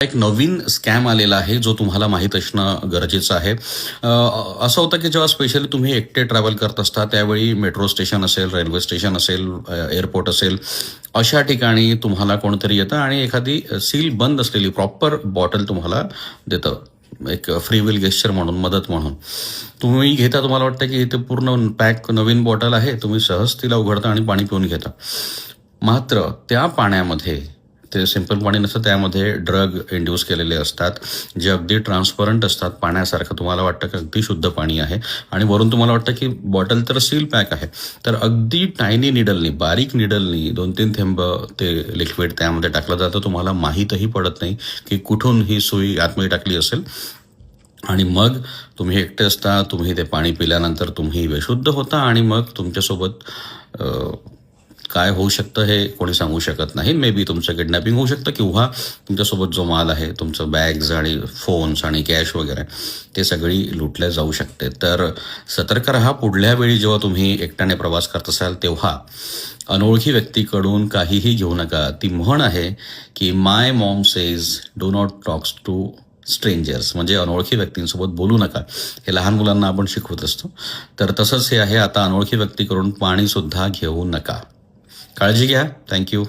एक नवीन स्कॅम आलेला आहे जो तुम्हाला माहीत असणं गरजेचं आहे. असं होतं की जेव्हा स्पेशली तुम्ही एकटे ट्रॅव्हल करत असता त्यावेळी मेट्रो स्टेशन असेल, रेल्वे स्टेशन असेल, एअरपोर्ट असेल, अशा ठिकाणी तुम्हाला कोणतरी येतं आणि एखादी सील बंद असलेली प्रॉपर बॉटल तुम्हाला देतं. एक फ्री विल गेस्चर म्हणून, मदत म्हणून. तुम्ही घेता, तुम्हाला वाटतं की इथे पूर्ण पॅक नवीन बॉटल आहे, तुम्ही सहज तिला उघडता आणि पाणी पिऊन घेता. मात्र त्या पाण्यामध्ये ते सिंपल पाणी नसतं, त्यामध्ये ड्रग इंड्यूस केलेले असतात, जे अगदी ट्रान्सपरंट असतात. पाण्यासारखं तुम्हाला वाटतं की अगदी शुद्ध पाणी आहे आणि वरून तुम्हाला वाटतं की बॉटल तर सील पॅक आहे. तर अगदी टायनी निडलनी, बारीक निडलनी 2-3 थेंब ते लिक्विड त्यामध्ये टाकलं जातं. तुम्हाला माहीतही पडत नाही की कुठून ही सुई आतमध्ये टाकली असेल. आणि मग तुम्ही एकटे असता, तुम्ही ते पाणी पिल्यानंतर तुम्ही बेशुद्ध होता आणि मग तुमच्यासोबत काय होऊ शकतं हे कोणी सांगू शकत नाही. मे बी तुमचं किडनॅपिंग होऊ शकतं किंवा तुमच्यासोबत जो माल आहे, तुमचं बॅग्स आणि फोन्स आणि कॅश वगैरे, ते सगळी लुटल्या जाऊ शकते. तर सतर्क राहा. पुढल्या वेळी जेव्हा तुम्ही एकट्याने प्रवास करत असाल तेव्हा अनोळखी व्यक्तीकडून काहीही घेऊ नका. ती म्हण आहे की my mom says do not talks to strangers, म्हणजे अनोळखी व्यक्तींसोबत बोलू नका. हे लहान मुलांना आपण शिकवत असतो. तर तसंच हे आहे, आता अनोळखी व्यक्तीकडून पाणीसुद्धा घेऊ नका. काळजी घ्या. थँक्यू.